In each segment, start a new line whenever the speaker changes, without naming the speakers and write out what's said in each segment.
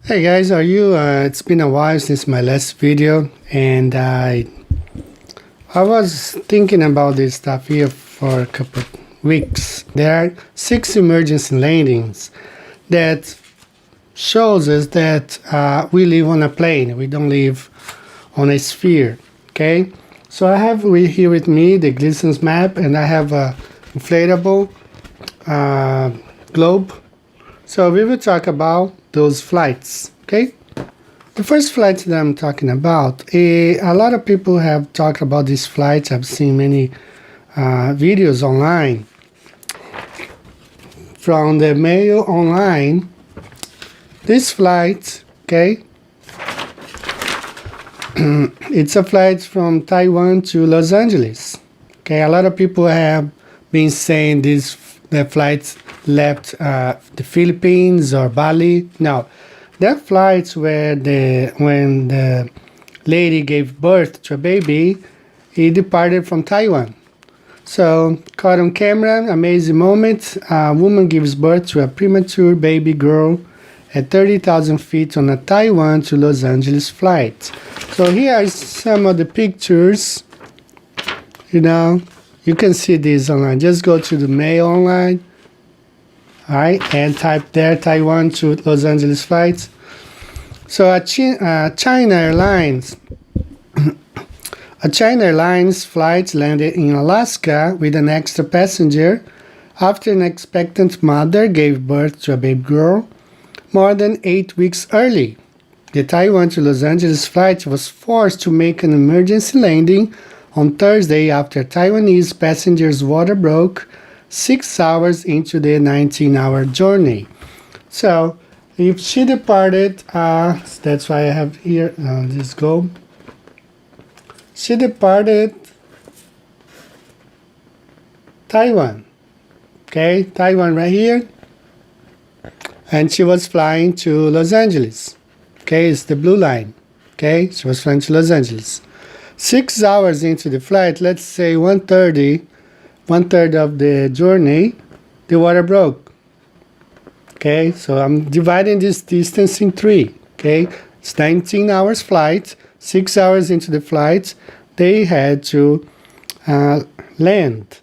Hey guys, are you? It's been a while since my last video, and I was thinking about this stuff here for a couple of weeks. There are 6 emergency landings that shows us that we live on a plane. We don't live on a sphere. Okay, so I have here with me the Gleason's map, and I have a inflatable globe. So we will talk about those flights, okay? The first flight that I'm talking about, a lot of people have talked about this flight. I've seen many videos online. From the Mail Online, this flight, okay, it's a flight from Taiwan to Los Angeles. Okay, a lot of people have been saying the flight left the Philippines or Bali. No, that flights where when the lady gave birth to a baby, he departed from Taiwan. So caught on camera, amazing moment. A woman gives birth to a premature baby girl at 30,000 feet on a Taiwan to Los Angeles flight. So here are some of the pictures. You can see these online. Just go to the Mail Online. Alright, and type there Taiwan to Los Angeles flights. So China Airlines flight landed in Alaska with an extra passenger after an expectant mother gave birth to a baby girl more than 8 weeks early. The Taiwan to Los Angeles flight was forced to make an emergency landing on Thursday after Taiwanese passengers' water broke 6 hours into the 19-hour journey. So if she departed, that's why I have here, let's go. She departed Taiwan, okay, Taiwan right here, and she was flying to Los Angeles, okay, it's the blue line, okay, she was flying to Los Angeles. 6 hours into the flight, let's say 1/3 of the journey, the water broke. Okay, so I'm dividing this distance in 3. Okay, it's 19 hours flight. 6 hours into the flight, they had to land.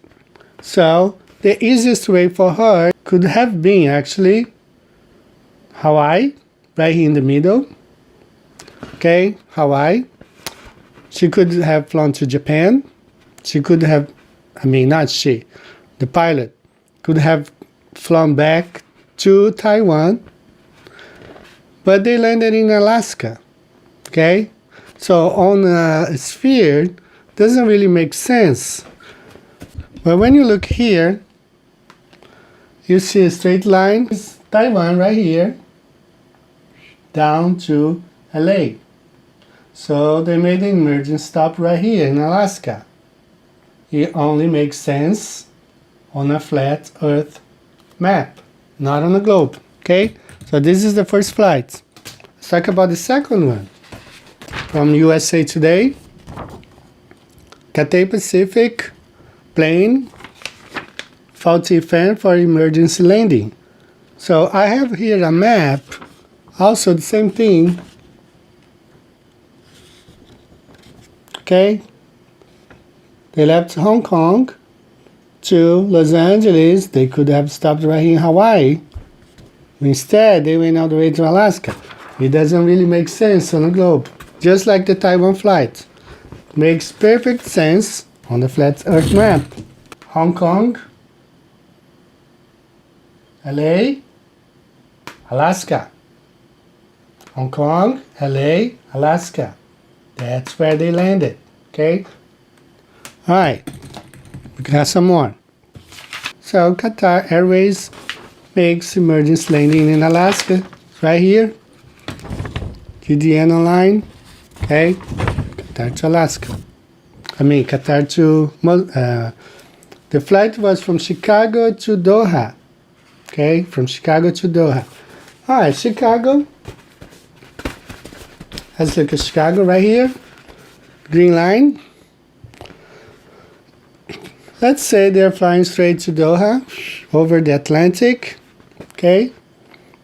So the easiest way for her could have been actually Hawaii, right here in the middle. Okay, Hawaii. She could have flown to Japan. She could have, not she, the pilot could have flown back to Taiwan, but they landed in Alaska. Okay, so on a sphere doesn't really make sense. But when you look here, you see a straight line. It's Taiwan right here down to LA. So they made an emergency stop right here in Alaska. It only makes sense on a flat Earth map, not on a globe. Okay, so this is the first flight. Let's talk about the second one. From USA Today, Cathay Pacific plane faulty fan for emergency landing. So I have here a map, also the same thing. Okay, they left Hong Kong to Los Angeles. They could have stopped right here in Hawaii. Instead, they went all the way to Alaska. It doesn't really make sense on the globe. Just like the Taiwan flight. Makes perfect sense on the flat Earth map. Hong Kong, LA, Alaska. Hong Kong, LA, Alaska. That's where they landed. Okay? Alright. We got some more. So Qatar Airways makes emergency landing in Alaska. Right here. QDN online. Okay. Qatar to Alaska. Qatar to... the flight was from Chicago to Doha. Okay. From Chicago to Doha. Alright, Chicago. Let's look at Chicago right here. Green line. Let's say they're flying straight to Doha over the Atlantic. Okay.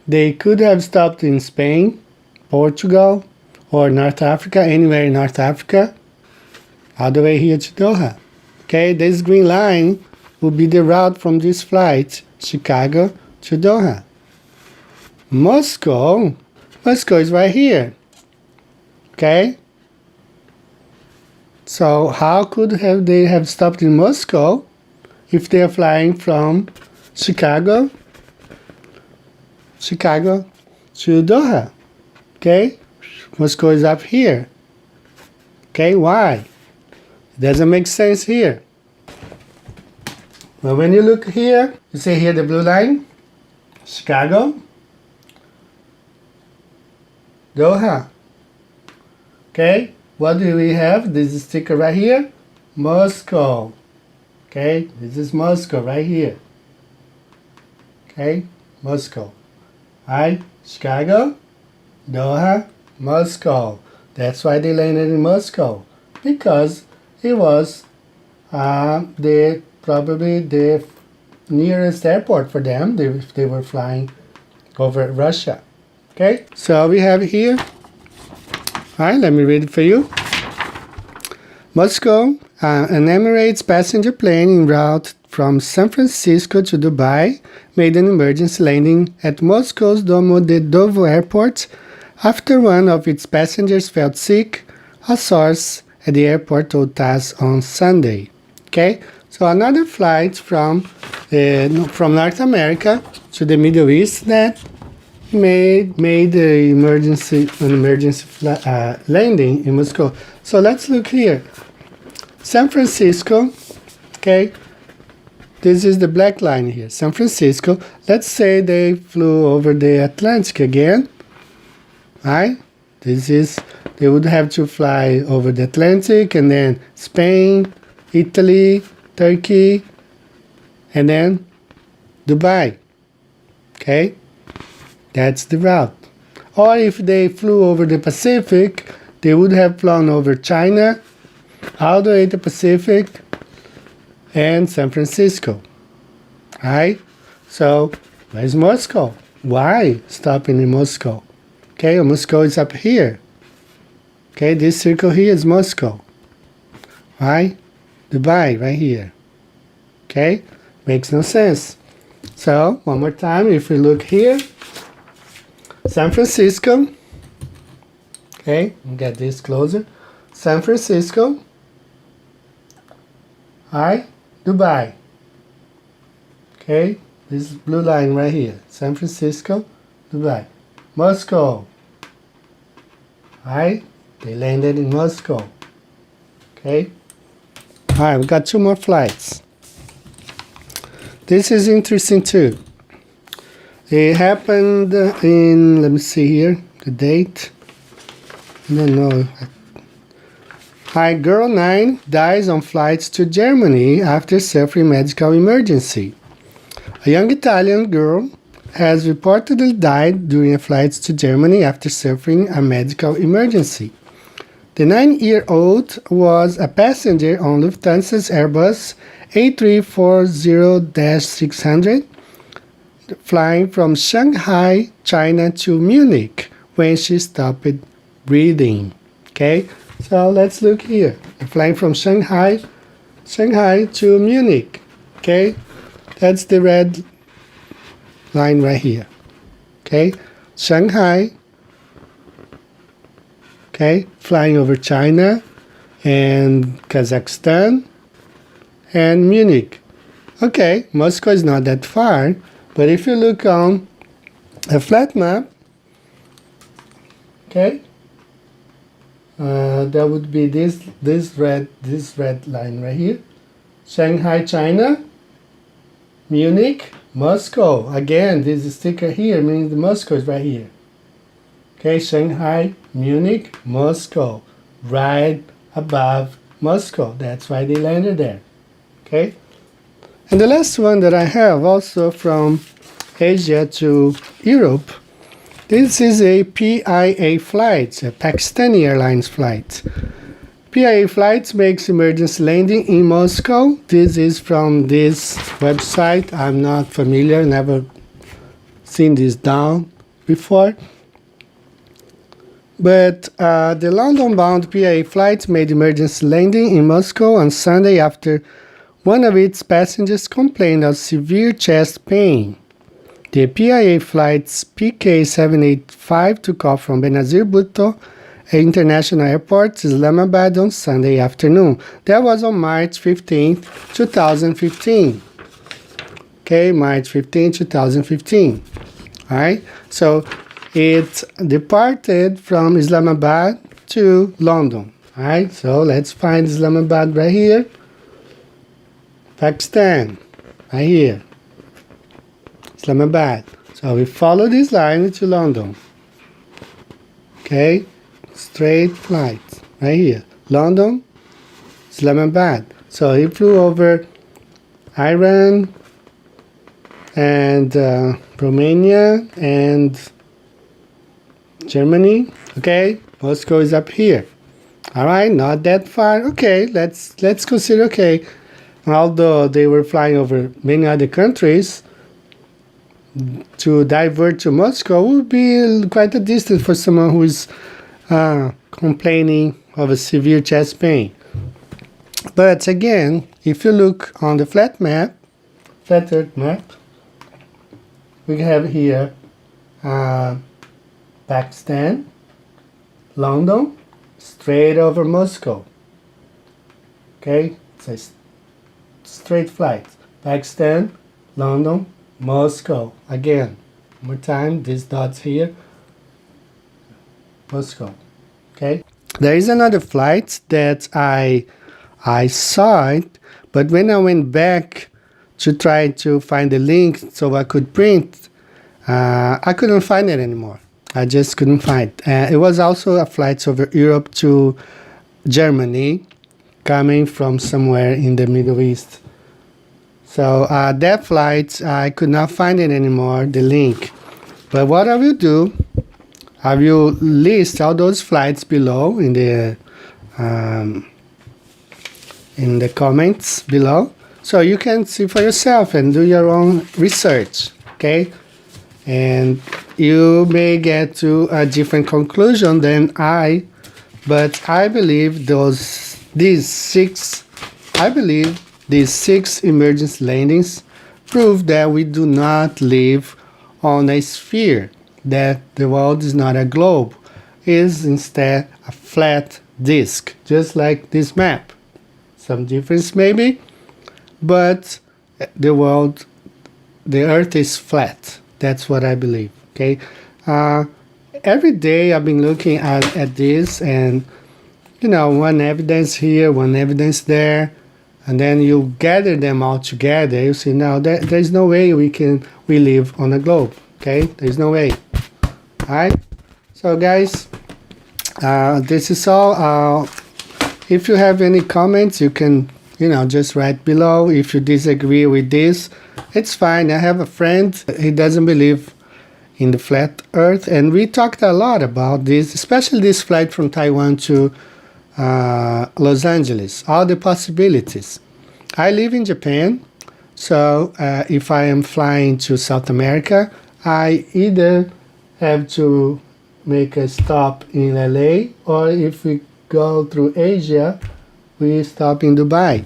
They could have stopped in Spain Portugal, or North Africa, anywhere in North Africa, all the way here to Doha. Okay, this green line will be the route from this flight, Chicago to Doha. Moscow is right here. Okay, so how could they have stopped in Moscow if they are flying from Chicago to Doha? Okay, Moscow is up here. Okay, why? It doesn't make sense here. Well, when you look here, you see here the blue line, Chicago, Doha. Okay, what do we have? This sticker right here, Moscow. Okay, this is Moscow right here. Okay, Moscow. Right, Chicago, Doha, Moscow. That's why they landed in Moscow, because it was probably the nearest airport for them if they were flying over Russia. Okay, so we have here. All right, let me read it for you. Moscow, an Emirates passenger plane en route from San Francisco to Dubai made an emergency landing at Moscow's Domodedovo airport after one of its passengers felt sick, a source at the airport told TASS on Sunday. Okay, so another flight from North America to the Middle East that made an emergency landing in Moscow. So let's look here. San Francisco, okay, this is the black line here, San Francisco. Let's say they flew over the Atlantic again, right? They would have to fly over the Atlantic and then Spain, Italy, Turkey, and then Dubai, okay? That's the route. Or if they flew over the Pacific, they would have flown over China, all the way to Pacific, and San Francisco. Right? So, where's Moscow? Why stopping in Moscow? Okay, Moscow is up here. Okay, this circle here is Moscow. Right? Dubai, right here. Okay? Makes no sense. So, one more time, if we look here, San Francisco, okay, get this closer, San Francisco, hi, Dubai, okay, this blue line right here, San Francisco, Dubai, Moscow, hi, they landed in Moscow, okay, alright, we got 2 more flights. This is interesting too. It happened in, let me see here, the date. I don't know. Hi, girl 9 dies on flights to Germany after suffering medical emergency. A young Italian girl has reportedly died during a flight to Germany after suffering a medical emergency. The 9-year-old was a passenger on Lufthansa's Airbus A340-600, flying from Shanghai, China to Munich when she stopped breathing. Okay, so let's look here. Flying from Shanghai to Munich. Okay, that's the red line right here. Okay, Shanghai. Okay, flying over China and Kazakhstan and Munich. Okay, Moscow is not that far. But if you look on a flat map, okay, that would be this red line right here. Shanghai, China, Munich, Moscow. Again, this sticker here means Moscow is right here. Okay, Shanghai, Munich, Moscow, right above Moscow. That's why they landed there. Okay. And the last one that I have, also from Asia to Europe, this is a PIA flight, a Pakistani Airlines flight. PIA Flights makes emergency landing in Moscow. This is from this website. I'm not familiar, never seen this down before. But the London-bound PIA flight made emergency landing in Moscow on Sunday after one of its passengers complained of severe chest pain. The PIA flight's PK-785 took off from Benazir Bhutto International Airport, Islamabad, on Sunday afternoon. That was on March 15, 2015. Okay, March 15, 2015. All right, so it departed from Islamabad to London. All right, so let's find Islamabad right here. Pakistan, right here. Islamabad. So we follow this line to London. Okay, straight flight right here. London, Islamabad. So he flew over Iran and Romania and Germany. Okay, Moscow is up here. All right, not that far. Okay, let's consider. Okay, although they were flying over many other countries, to divert to Moscow would be quite a distance for someone who is complaining of a severe chest pain. But again, if you look on the flat earth map, we have here Pakistan, London, straight over Moscow. Okay, it's a straight flight. Pakistan, London, Moscow. Again, one more time, these dots here. Moscow. Okay. There is another flight that I saw it, but when I went back to try to find the link so I could print, I couldn't find it anymore. I just couldn't find it. It was also a flight over Europe to Germany, coming from somewhere in the Middle East. So that flight, I could not find it anymore, the link. But what I will do, I will list all those flights below in the comments below, so you can see for yourself and do your own research. Okay, and you may get to a different conclusion than I, but I believe these six emergency landings prove that we do not live on a sphere, that the world is not a globe, is instead a flat disk, just like this map. Some difference maybe, but the earth is flat. That's what I believe. Okay, every day I've been looking at this, and one evidence here, one evidence there, and then you gather them all together, you see now there's no way we live on a globe. Okay, there's no way. All right, so guys, this is all. If you have any comments, you can just write below. If you disagree with this, it's fine. I have a friend, he doesn't believe in the flat earth, and we talked a lot about this, especially this flight from Taiwan to Los Angeles, all the possibilities. I live in Japan, so if I am flying to South America, I either have to make a stop in LA, or if we go through Asia, we stop in Dubai.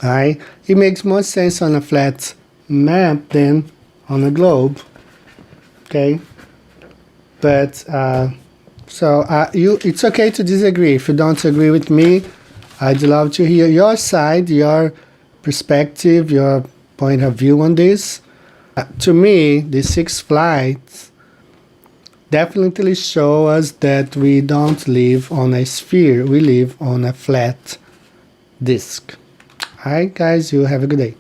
Alright, it makes more sense on a flat map than on a globe. Okay, but it's okay to disagree. If you don't agree with me, I'd love to hear your side, your perspective, your point of view on this. To me, the 6 flights definitely show us that we don't live on a sphere, we live on a flat disk. Alright guys, you have a good day.